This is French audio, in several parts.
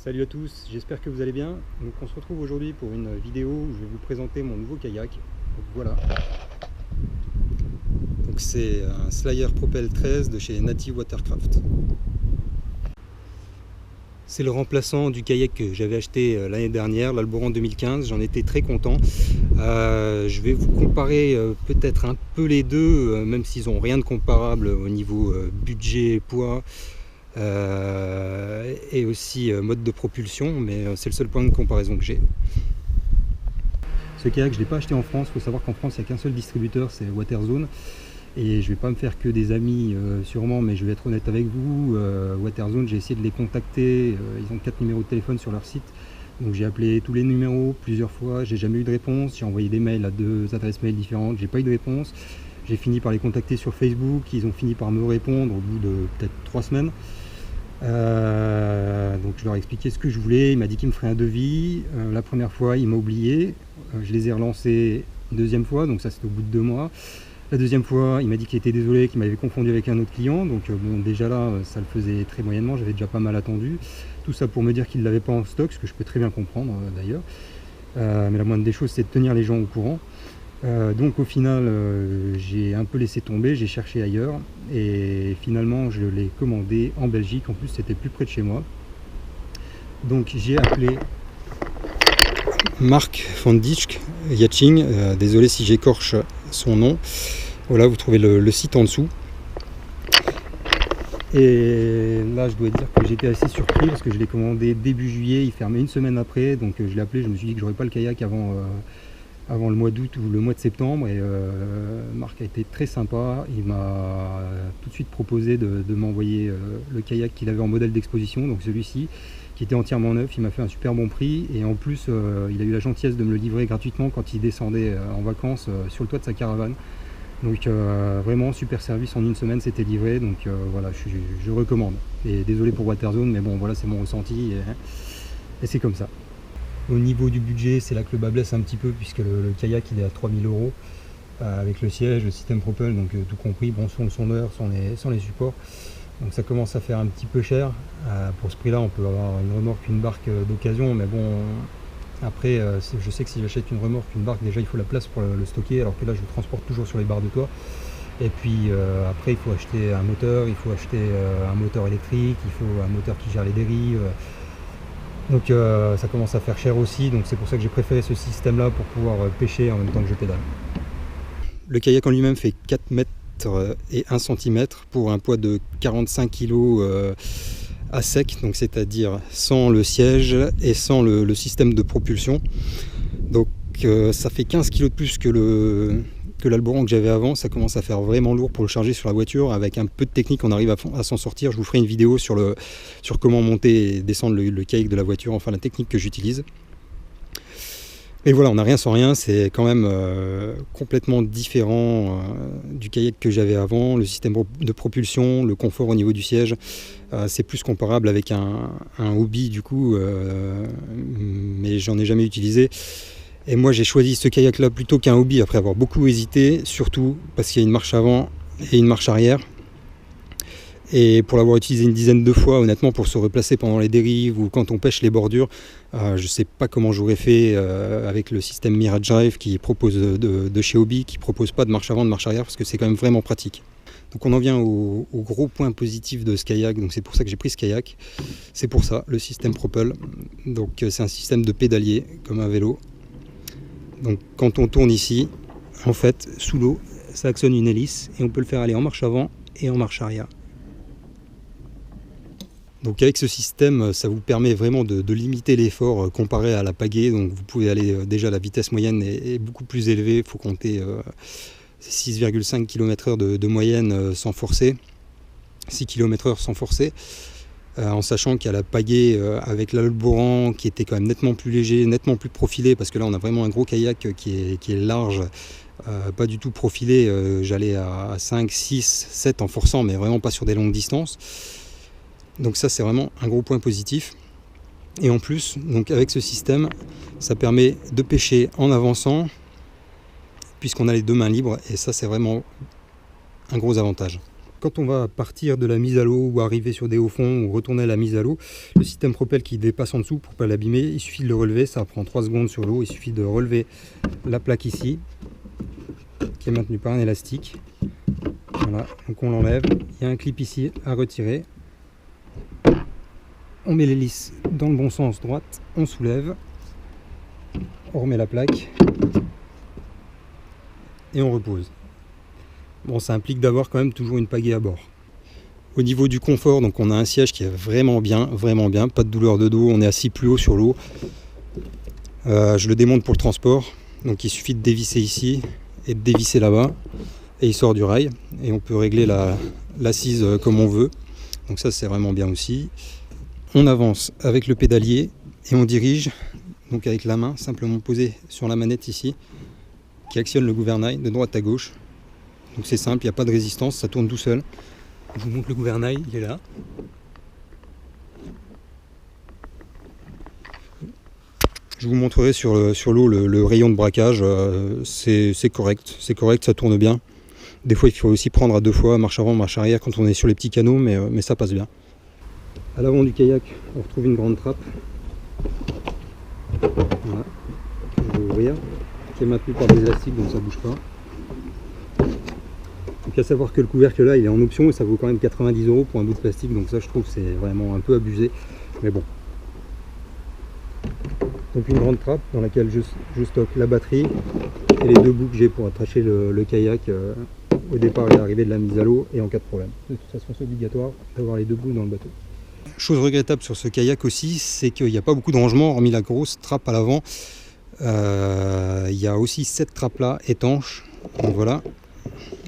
Salut à tous, j'espère que vous allez bien. Donc on se retrouve aujourd'hui pour une vidéo où je vais vous présenter mon nouveau kayak. Donc voilà. Donc c'est un Slayer Propel 13 de chez Nati Watercraft. C'est le remplaçant du kayak que j'avais acheté l'année dernière, l'Alboran 2015. J'en étais très content. Je vais vous comparer peut-être un peu les deux, même s'ils n'ont rien de comparable au niveau budget et poids. Et aussi mode de propulsion, mais c'est le seul point de comparaison que j'ai. Ce kayak je ne l'ai pas acheté en France. Il faut savoir qu'en France il n'y a qu'un seul distributeur, c'est Waterzone, et je vais pas me faire que des amis sûrement, mais je vais être honnête avec vous. Waterzone, j'ai essayé de les contacter, ils ont 4 numéros de téléphone sur leur site, donc j'ai appelé tous les numéros plusieurs fois, j'ai jamais eu de réponse. J'ai envoyé des mails à 2 adresses mail différentes, j'ai pas eu de réponse. J'ai fini par les contacter sur Facebook, ils ont fini par me répondre au bout de peut-être 3 semaines. Donc je leur ai expliqué ce que je voulais. Il m'a dit qu'il me ferait un devis. La première fois il m'a oublié, je les ai relancés une deuxième fois, donc ça c'était au bout de 2 mois. La deuxième fois il m'a dit qu'il était désolé, qu'il m'avait confondu avec un autre client, donc bon, déjà là ça le faisait très moyennement, j'avais déjà pas mal attendu. Tout ça pour me dire qu'il ne l'avait pas en stock, ce que je peux très bien comprendre d'ailleurs, mais la moindre des choses c'est de tenir les gens au courant. Donc au final j'ai un peu laissé tomber, j'ai cherché ailleurs et finalement je l'ai commandé en Belgique. En plus c'était plus près de chez moi, donc j'ai appelé Marc van Dijk Yachting, désolé si j'écorche son nom. Voilà, vous trouvez le site en dessous. Et là je dois dire que j'étais assez surpris parce que je l'ai commandé début juillet, il fermait une semaine après, donc je l'ai appelé, je me suis dit que j'aurais pas le kayak avant le mois d'août ou le mois de septembre, et Marc a été très sympa. Il m'a tout de suite proposé de m'envoyer le kayak qu'il avait en modèle d'exposition, donc celui-ci qui était entièrement neuf. Il m'a fait un super bon prix et en plus il a eu la gentillesse de me le livrer gratuitement quand il descendait en vacances sur le toit de sa caravane. Donc vraiment super service, en une semaine c'était livré, donc voilà, je recommande. Et désolé pour Waterzone, mais bon voilà, c'est mon ressenti et c'est comme ça. Au niveau du budget, c'est là que le bas blesse un petit peu, puisque le kayak il est à 3000 € avec le siège, le système Propel, donc tout compris, bon, son sondeur, sans les supports. Donc ça commence à faire un petit peu cher. Pour ce prix-là, on peut avoir une remorque, une barque d'occasion, mais bon, après, je sais que si j'achète une remorque, une barque, déjà il faut la place pour le stocker, alors que là je le transporte toujours sur les barres de toit. Et puis après, il faut acheter un moteur, il faut acheter un moteur électrique, il faut un moteur qui gère les dérives. Donc ça commence à faire cher aussi, donc c'est pour ça que j'ai préféré ce système là pour pouvoir pêcher en même temps que je pédale. Le kayak en lui-même fait 4 mètres et 1 cm pour un poids de 45 kg à sec, donc c'est-à-dire sans le siège et sans le système de propulsion. Donc ça fait 15 kg de plus que l'Alboran que j'avais avant. Ça commence à faire vraiment lourd pour le charger sur la voiture. Avec un peu de technique on arrive à s'en sortir. Je vous ferai une vidéo sur comment monter et descendre le kayak de la voiture, enfin la technique que j'utilise. Et voilà, on n'a rien sans rien, c'est quand même complètement différent du kayak que j'avais avant. Le système de propulsion, le confort au niveau du siège, c'est plus comparable avec un hobby du coup, mais j'en ai jamais utilisé. Et moi j'ai choisi ce kayak là plutôt qu'un hobby après avoir beaucoup hésité, surtout parce qu'il y a une marche avant et une marche arrière. Et pour l'avoir utilisé une dizaine de fois, honnêtement, pour se replacer pendant les dérives ou quand on pêche les bordures, je ne sais pas comment j'aurais fait avec le système Mirage Drive qui propose de chez Hobby, qui ne propose pas de marche avant, de marche arrière, parce que c'est quand même vraiment pratique. Donc on en vient au gros point positif de ce kayak, donc c'est pour ça que j'ai pris ce kayak. C'est pour ça, le système Propel. Donc c'est un système de pédalier, comme un vélo. Donc quand on tourne ici, en fait, sous l'eau, ça actionne une hélice et on peut le faire aller en marche avant et en marche arrière. Donc avec ce système, ça vous permet vraiment de limiter l'effort comparé à la pagaie. Donc vous pouvez aller, déjà la vitesse moyenne est beaucoup plus élevée, il faut compter 6,5 km/h de moyenne sans forcer, 6 km/h sans forcer, en sachant qu'il y a la pagaie avec l'Alboran qui était quand même nettement plus léger, nettement plus profilé, parce que là on a vraiment un gros kayak qui est large, pas du tout profilé. J'allais à 5, 6, 7 en forçant, mais vraiment pas sur des longues distances. Donc ça c'est vraiment un gros point positif. Et en plus, donc avec ce système, ça permet de pêcher en avançant, puisqu'on a les 2 mains libres, et ça c'est vraiment un gros avantage. Quand on va partir de la mise à l'eau ou arriver sur des hauts fonds ou retourner à la mise à l'eau, le système propelle qui dépasse en dessous pour ne pas l'abîmer, il suffit de le relever, ça prend 3 secondes sur l'eau, il suffit de relever la plaque ici, qui est maintenue par un élastique. Voilà, donc on l'enlève, il y a un clip ici à retirer. On met l'hélice dans le bon sens droite, on soulève, on remet la plaque et on repose. Bon, ça implique d'avoir quand même toujours une pagaie à bord. Au niveau du confort, donc on a un siège qui est vraiment bien, pas de douleur de dos, on est assis plus haut sur l'eau. Je le démonte pour le transport, donc il suffit de dévisser ici et de dévisser là-bas, et il sort du rail, et on peut régler l'assise comme on veut, donc ça c'est vraiment bien aussi. On avance avec le pédalier et on dirige, donc avec la main simplement posée sur la manette ici, qui actionne le gouvernail de droite à gauche. Donc c'est simple, il n'y a pas de résistance, ça tourne tout seul. Je vous montre le gouvernail, il est là. Je vous montrerai sur l'eau le rayon de braquage, c'est correct, ça tourne bien. Des fois il faut aussi prendre à 2 fois, marche avant, marche arrière quand on est sur les petits canaux, mais ça passe bien. À l'avant du kayak, on retrouve une grande trappe. Voilà, je vais ouvrir, qui est maintenue par des élastiques donc ça ne bouge pas. Donc à savoir que le couvercle là il est en option et ça vaut quand même 90 € pour un bout de plastique, donc ça je trouve que c'est vraiment un peu abusé, mais bon. Donc une grande trappe dans laquelle je stocke la batterie et les 2 bouts que j'ai pour attacher le kayak au départ et à l'arrivée de la mise à l'eau et en cas de problème. De toute façon c'est obligatoire d'avoir les 2 bouts dans le bateau. Chose regrettable sur ce kayak aussi, c'est qu'il n'y a pas beaucoup de rangement hormis la grosse trappe à l'avant. Il y a aussi cette trappe là étanche, donc voilà,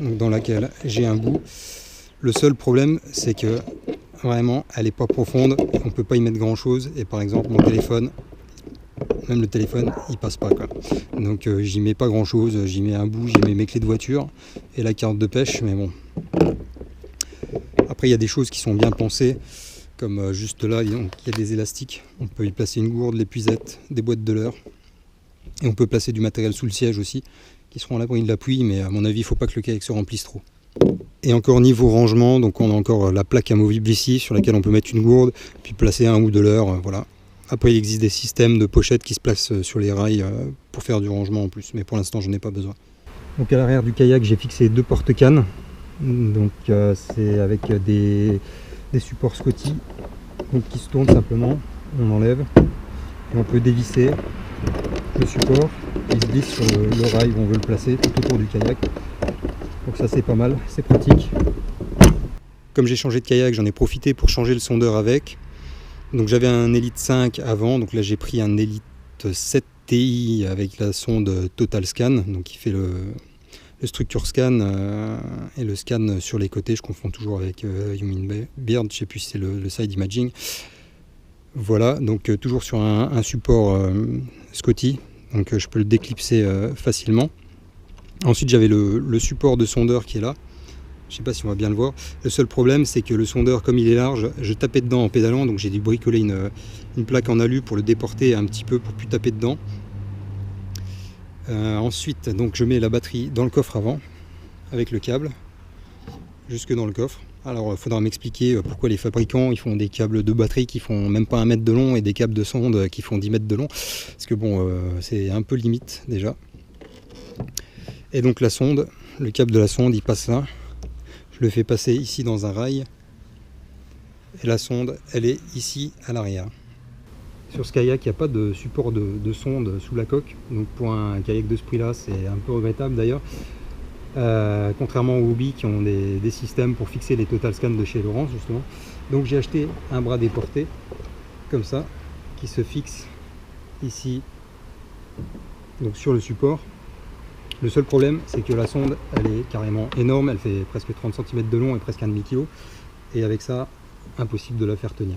dans laquelle j'ai un bout. Le seul problème c'est que vraiment elle n'est pas profonde, on ne peut pas y mettre grand chose et par exemple mon téléphone, même le téléphone il passe pas quoi. Donc j'y mets pas grand chose, j'y mets un bout, j'y mets mes clés de voiture et la carte de pêche, mais bon. Après il y a des choses qui sont bien pensées, comme juste là il y a des élastiques, on peut y placer une gourde, l'épuisette, des boîtes de leurre et on peut placer du matériel sous le siège aussi qui seront à l'abri de la pluie, mais à mon avis il ne faut pas que le kayak se remplisse trop. Et encore niveau rangement, donc on a encore la plaque amovible ici sur laquelle on peut mettre une gourde, puis placer un ou deux leurres, voilà. Après il existe des systèmes de pochettes qui se placent sur les rails pour faire du rangement en plus, mais pour l'instant je n'en ai pas besoin. Donc à l'arrière du kayak j'ai fixé 2 porte-cannes, donc c'est avec des supports Scotty donc qui se tournent simplement, on enlève et on peut dévisser le support, il se glisse sur le rail où on veut le placer tout autour du kayak. Donc ça c'est pas mal, c'est pratique. Comme j'ai changé de kayak, j'en ai profité pour changer le sondeur avec. Donc j'avais un Elite 5 avant, donc là j'ai pris un Elite 7 TI avec la sonde Total Scan, donc qui fait le structure scan et le scan sur les côtés. Je confonds toujours avec Humminbird, je sais plus si c'est le side imaging. Voilà, donc toujours sur un support Scotty, donc je peux le déclipser facilement. Ensuite j'avais le support de sondeur qui est là, je ne sais pas si on va bien le voir. Le seul problème c'est que le sondeur comme il est large, je tapais dedans en pédalant, donc j'ai dû bricoler une plaque en alu pour le déporter un petit peu pour plus taper dedans. Ensuite donc je mets la batterie dans le coffre avant avec le câble jusque dans le coffre. Alors il faudra m'expliquer pourquoi les fabricants ils font des câbles de batterie qui font même pas 1 mètre de long et des câbles de sonde qui font 10 mètres de long, parce que bon c'est un peu limite déjà. Et donc la sonde, le câble de la sonde il passe là, je le fais passer ici dans un rail et la sonde elle est ici à l'arrière. Sur ce kayak il n'y a pas de support de sonde sous la coque, donc pour un kayak de ce prix là c'est un peu regrettable d'ailleurs. Contrairement aux hobbies qui ont des systèmes pour fixer les Total Scan de chez Lowrance justement. Donc j'ai acheté un bras déporté comme ça qui se fixe ici donc sur le support. Le seul problème c'est que la sonde elle est carrément énorme, elle fait presque 30 cm de long et presque un demi-kilo, et avec ça impossible de la faire tenir.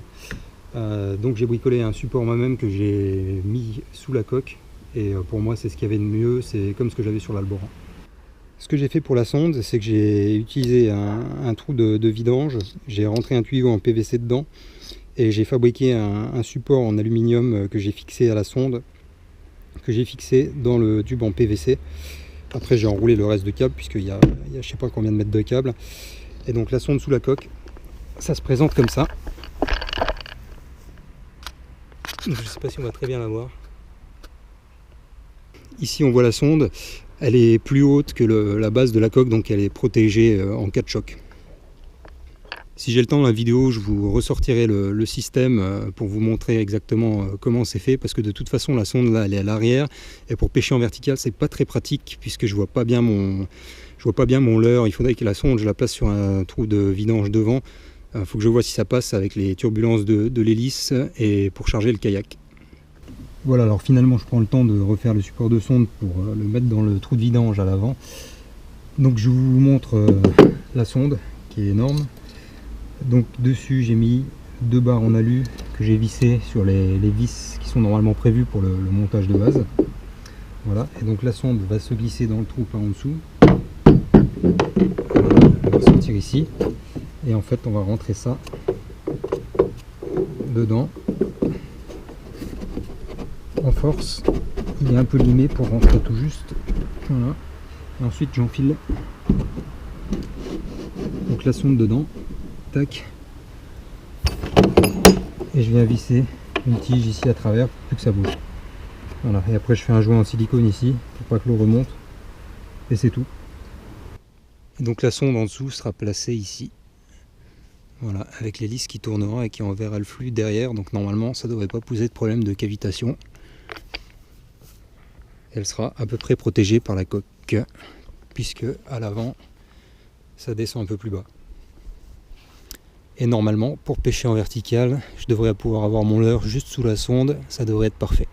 Donc j'ai bricolé un support moi-même que j'ai mis sous la coque, et pour moi c'est ce qu'il y avait de mieux, c'est comme ce que j'avais sur l'Alboran. Ce que j'ai fait pour la sonde, c'est que j'ai utilisé un trou de vidange, j'ai rentré un tuyau en PVC dedans et j'ai fabriqué un support en aluminium que j'ai fixé à la sonde, que j'ai fixé dans le tube en PVC. Après j'ai enroulé le reste de câble puisqu'il y a je sais pas combien de mètres de câble, Et donc la sonde sous la coque, ça se présente comme ça. Je ne sais pas si on va très bien la voir. Ici on voit la sonde, elle est plus haute que la base de la coque, donc elle est protégée en cas de choc. Si j'ai le temps dans la vidéo, je vous ressortirai le système pour vous montrer exactement comment c'est fait, parce que de toute façon la sonde là elle est à l'arrière, et pour pêcher en vertical c'est pas très pratique puisque je vois pas bien mon leurre. Il faudrait que la sonde je la place sur un trou de vidange devant. Il faut que je vois si ça passe avec les turbulences de l'hélice et pour charger le kayak. Voilà, alors finalement je prends le temps de refaire le support de sonde pour le mettre dans le trou de vidange à l'avant. Donc je vous montre la sonde qui est énorme. Donc dessus j'ai mis 2 barres en alu que j'ai vissées sur les vis qui sont normalement prévues pour le montage de base. Voilà, et donc la sonde va se glisser dans le trou par en dessous. Voilà, on va sortir ici. Et en fait on va rentrer ça dedans en force. Il est un peu limé pour rentrer tout juste. Voilà. Et ensuite j'enfile donc la sonde dedans. Tac. Et je viens visser une tige ici à travers pour plus que ça bouge. Voilà, et après je fais un joint en silicone ici pour pas que l'eau remonte, et c'est tout. Et donc la sonde en dessous sera placée ici, voilà, avec l'hélice qui tournera et qui enverra le flux derrière, donc normalement ça devrait pas poser de problème de cavitation. Elle sera à peu près protégée par la coque, puisque à l'avant ça descend un peu plus bas. Et normalement, pour pêcher en vertical, je devrais pouvoir avoir mon leurre juste sous la sonde, ça devrait être parfait.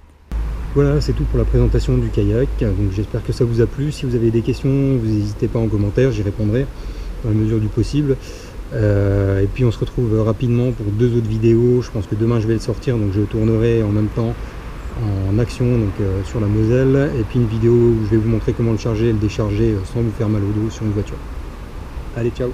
Voilà, c'est tout pour la présentation du kayak. Donc j'espère que ça vous a plu. Si vous avez des questions, vous n'hésitez pas en commentaire, j'y répondrai dans la mesure du possible. Et puis on se retrouve rapidement pour 2 autres vidéos. Je pense que demain je vais le sortir, donc je tournerai en même temps en action donc, sur la Moselle. Et puis une vidéo où je vais vous montrer comment le charger et le décharger sans vous faire mal au dos sur une voiture. Allez, ciao!